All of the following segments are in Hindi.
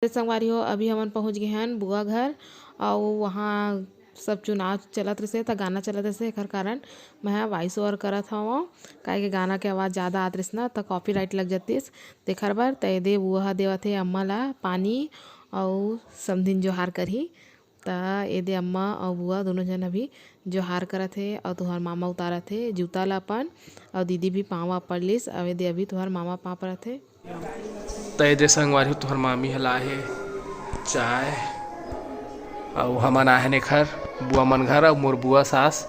संगवारी हो अभी हमन पहुंच गए हैं बुआ घर और वहाँ सब चुनाव चलत रहे तो गाना चलत रहे एकर कारण मैं वॉइस ओवर करत हूँ काहे कि गाना के आवाज़ ज़्यादा आत रही ना तो कॉपीराइट लग जातीस तेखर बर तय दे बुआ देवत है अम्मा ला पानी और समधिन जोहार करही त ए दे अम्मा और बुआ दोनों जन अभी जोहार करत है और तुहर मामा उतारत है जूता ला अपन और दीदी भी पाँव पड़ लिस और ए दे अभी तुहर मामा पाँव पड़त है तय दे संगवारी तुहर मामी हला है चाय और हमन आए ने घर बुआ मन घर और मोर बुआ सास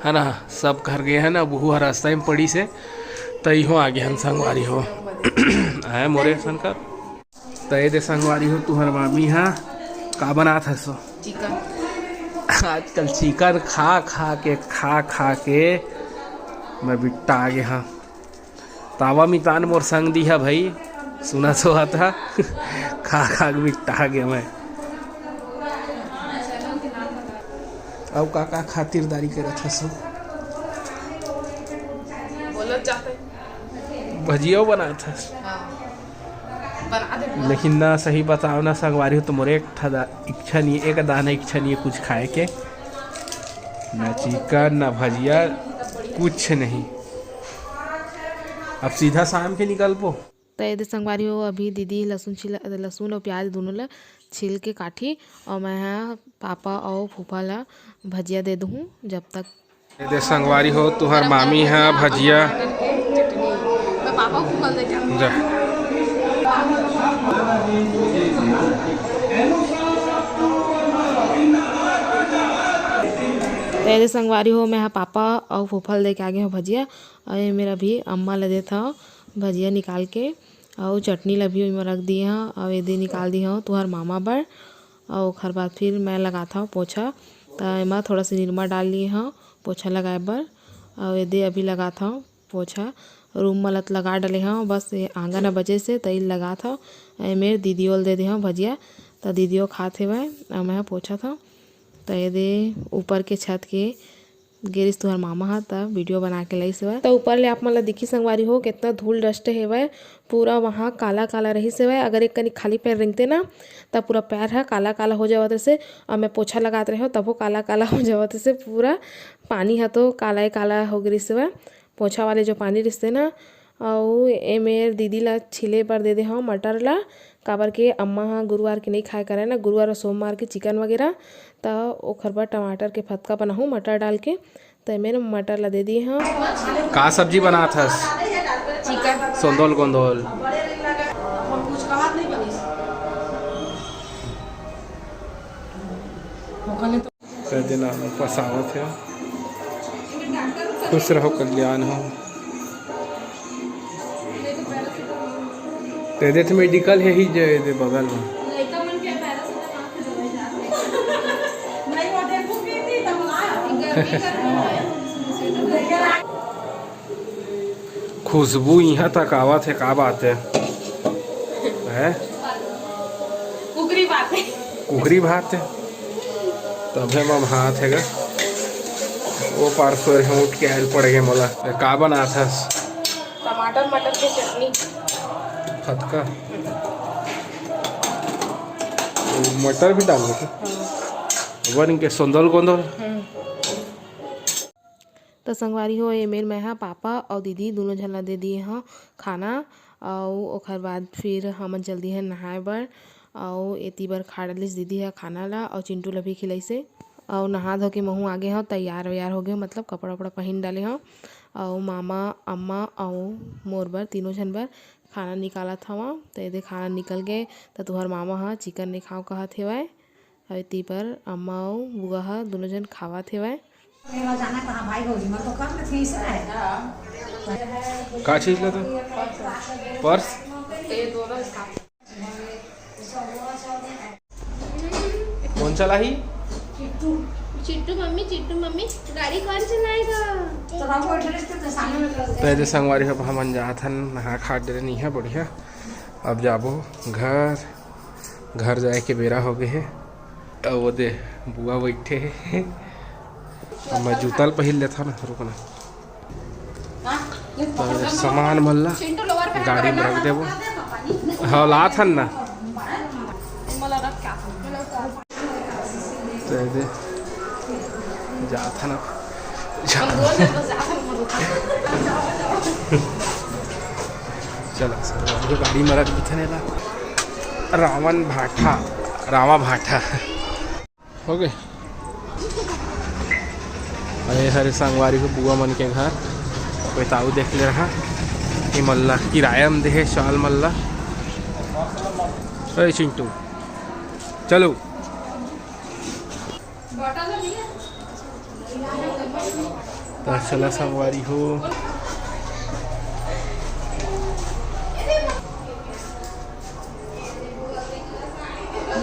है ना सब घर गए हैं ना बहू हर रास्ता में पड़ी से तई हो आगे हन संगवारी हो आए मोरे शंकर तय दे संगवारी हो तुहर मामी हाँ का बनात है सो चिकन आजकल चिकन खा खा के मैं बिट्टा आ गया हाँ तावा मितान मोर संग दी है भाई सुना सो था खा के बिट्टा आ गया मैं अब का खातिरदारी करत हसो बोलत जाते भजिया बनात हस बना दे लेकिन ना सही बताओ ना संगवारी हो तो मोरे इच्छा नहीं एक दाना इच्छा नहीं है कुछ खाए के ना चिकन ना भजिया कुछ नहीं अब सीधा शाम के निकल पो तो ये संगवारी हो अभी दीदी लहसुन और प्याज दोनों ला छील के काटी और मैं यहाँ पापा और फूफा ला भजिया दे दूँ जब तक दे संगवारी हो तुहर मामी है भजिया मैं पापा को फूफा दे जा तो ये संगवारी हो मैं यहाँ पापा और फूफा दे के आगे हूँ भजिया और ये मेरा भी अम्मा ला देता भजिया निकाल के और चटनी ला भी रख दी हाँ और ये निकाल दी हूँ तुहर मामा बर और ओखर बाद फिर मैं लगाता हूँ पोछा तो एमा थोड़ा सा निरमा डाल लिए हाँ पोछा लगाए बर और ये अभी लगाता हूँ पोछा रूम मलत लगा डाले हाँ बस ये आंगन बजे से तई लगा था मेरे दीदियों दे दी हाँ भजिया तो दीदियों खाते हुए और मैं पोछा था तो ये दे ऊपर के छत के गिरिस तुहर मामा हा तब वीडियो बना के लई सेवा तो ऊपर ले आप मन ला दिखी संगवारी हो कितना धूल डस्ट हेवय पूरा वहाँ काला काला रही सेवय अगर एक कनी खाली पैर रेंगते ना तब पूरा पैर है काला काला हो जावत से और मैं पोछा लगाते रहे हो तब वो काला काला हो जावत से पूरा पानी है तो काला काला हो गई सेवय पोछा वाले जो पानी रिश्ते ना और ए मेर दीदी ला छिले पर दे दे हाँ मटर ला काबर के अम्मा हाँ गुरुवार के नहीं खाए करे ना गुरुवार और सोमवार के चिकन वगैरह तो ओखर बर टमाटर के फतका बनाहूँ मटर डाल के तो मेरे मटर ला दे दिए हाँ का सब्जी बना था चिकन सोंदोल गोंदोल दिन पसावत है खुश रहो कल्याण हो तेरे तो मेडिकल है ही जो दे बगल में खुशबू यहाँ तक आवत है का बात है कुकरी भात है तब हम भात है वो पार्सो उठ के आयल पड़ गए मोला का बना था टमाटर मटर की चटनी फतका मटर भी डाल दो वन के सोंदल गोंदल तो संगवारी हो ये मेर मैं हाँ पापा और दीदी दोनों झन ला दे दिए हाँ खाना और ओखर बाद फिर हमन जल्दी है नहाए बर और एती बर खा डालिस दीदी है खाना ला और चिंटू ला भी खिलाइसे और नहा धो के महू आगे हाँ तैयार व्यार हो गए मतलब कपड़ा वपड़ा पहन डाले हाँ और मामा अम्मा और मोर बर तीनों झन बर खाना निकाला था वहाँ तो ये खाना निकल गए तो तुहर मामा हाँ चिकन नहीं खाओ कहा थे वह और इती पर अम्मा और बुआ हाँ दोनों जन खावा थे वह का चीज ला था पर्स कौन चला ही चिट्टू मम्मी गाड़ी कौन चलाएगा पहले संगवारी है हम जात हन नहा खा डरे नहीं है बढ़िया अब जाबो घर जाए के बेरा हो गए है और वो दे बुआ बैठे है मैं जूता पहन लेता ना रुकना तो सामान मल्ला गाड़ी में रख देबो हाँ लाथन ना तो ऐसे जा था ना चला सर गाड़ी में रख दी थे ना रामा भाठा हो गए। अरे हरे संगवारी को बुआ मन के घर बेताऊ देख ले रहा कि मल्ला किराया में दे शाल मल्ला। अरे चिंटू चलो तो चला संगवारी हो।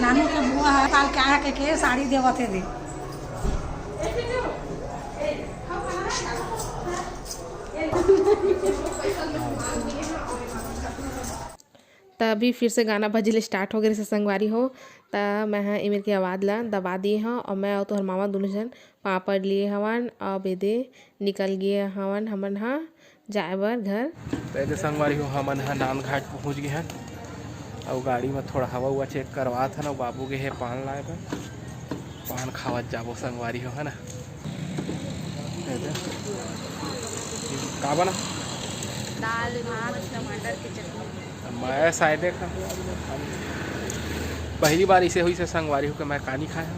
नानू के बुआ है काल के आया के साड़ी देवते दे तभी फिर से गाना बजले स्टार्ट हो गए से संगवारी हो। त मैं हाँ इमेर की आवाज़ ला दबा दिए हाँ और मैं और तोहर मामा दोनों जन पापड़ लिए हवन और बेदे निकल गए हवन हमन हाँ जाए बर घर। पहले संगवारी हो हमन हाँ नान घाट पहुँच गए हैं और गाड़ी में थोड़ा हवा हुआ चेक करवा था ना बाबू के है पान लाए पर पान खावत जाबो संगवारी हो है ना। का बना दाल भात टमाटर की चटनी मैं शायद पहली बार इसे हुई से संगवारी हो के मैं कानी खाया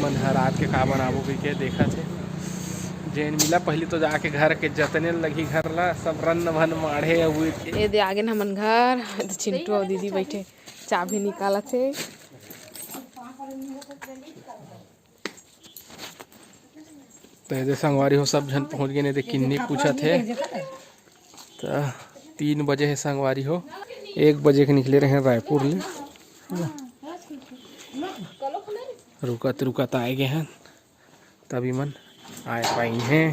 मन हर रात के का बनाबो के देखा थे जेन मिला पहले तो जाके घर के जतने लगी घर ला सब रन भन माढ़े हुए ये दे आगे हमन घर चिंटू और दीदी बैठे चाबी निकाला थे। तो संगवारी हो सब जन पहुंच गए नहीं किन्नी पूछा थे तो 3 बजे है संगवारी हो 1 बजे के निकले रहे रायपुर ले रुकत आए गए हैं तभी मन आए पाई हैं।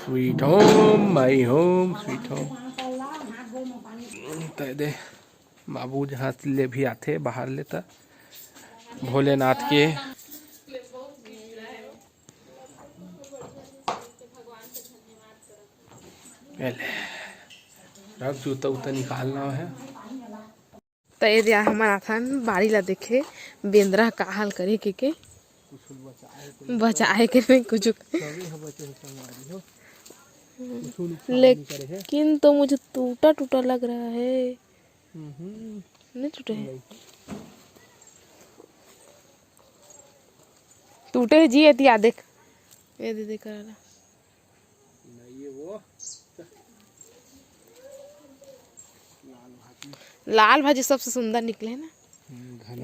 Sweet home my home sweet home. तो दे बाबू जहाँ ले भी आते बाहर लेता भोलेनाथ के रख जूता उता निकालना है। तो ये दिया हमारा था बाड़ी ला देखे बेंद्रा का हाल करे के बचाए के नहीं कुछ लेकिन तो मुझे टूटा टूटा लग रहा है। नहीं टूटे हैं टूटे है जी ये देख ये दीदी कर रहा लाल भाजी सबसे सुंदर निकले है ना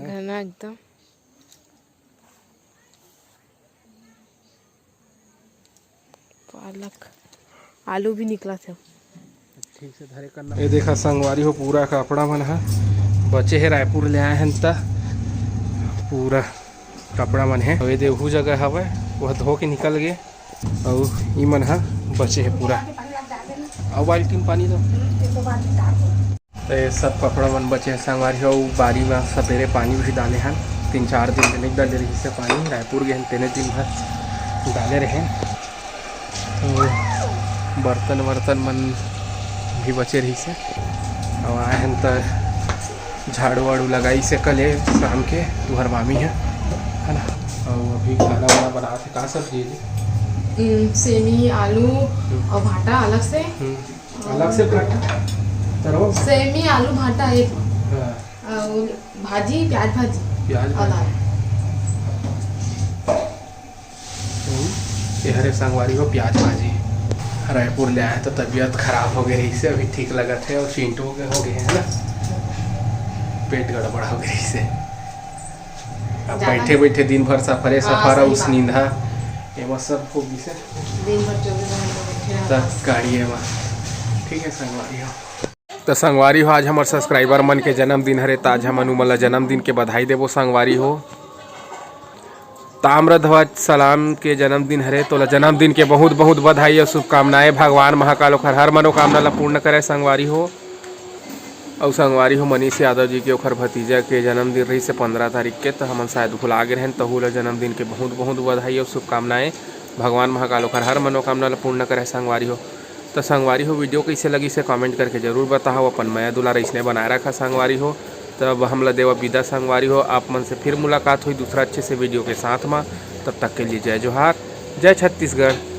घना एकदम। पालक आलू भी निकला था ठीक से धरे करना। ये देखा संगवारी हो पूरा कपड़ा मन है बचे है रायपुर ले आए हैं ता पूरा कपड़ा मन है ये देखो जगह हवा वह धो के निकल गए और ई मन है बचे है पूरा और बाल्टी में पानी दो। तो ये सब कपड़ा मन बचे हैं संगवारी हो बारी में सवेरे पानी भी डाले हैं 3-4 दिन नहीं डाले रही से पानी रायपुर गए 3 दिन भर डाले रहे। तो बर्तन मन भी बचे रही से और आए हैं तो झाड़ू वाड़ू लगाई से कल शाम के तुहर मामी है ना। और अभी खाना वाना बना थे का सब्जी सेमी आलू और भाटा अलग से भाटा सेमी आलू भाटा एक और भाजी प्याज भाजी ये हरे संगवारी को प्याज भाजी रायपुर ले आए तो तबीयत खराब हो गई से अभी ठीक लगा थे और चिंटू के हो गए हैं ना पेट गड़बड़ हो गई से अब बैठे बैठे दिन भर सफर उस नींदा ये सब हो गई से दिन भर 24 घंटे गाड़ी है ठीक है संगवारी हो। तो संगवारी हो आज हमारे सब्सक्राइबर मन के जन्मदिन हरे ताज हमन उमला जन्मदिन के बधाई देवो संगवारी हो। ताम्रध्वज सलाम के जन्मदिन हरे तो जन्मदिन के बहुत बहुत बधाई और शुभकामनाएं भगवान महाकाल ओखर हर मनोकामना ला पूर्ण करे संगवारी हो। और संगवारी हो मनीष यादव जी के ओखर भतीजा के जन्मदिन रही से 15 तारीख के तो हमन शायद भुला गए हैं तहु ला जन्मदिन के बहुत बहुत बधाई और शुभकामनाएं भगवान महाकाल ओखर हर मनोकामना ला पूर्ण करे संगवारी हो। तो संगवारी हो वीडियो कैसे लगी से कमेंट करके ज़रूर बताओ। अपन माया दुलार इसने बनाए रखा संगवारी हो। तब हम ला देवा विदा संगवारी हो। आप मन से फिर मुलाकात हुई दूसरा अच्छे से वीडियो के साथ में। तब तक के लिए जय जोहार, जय छत्तीसगढ़।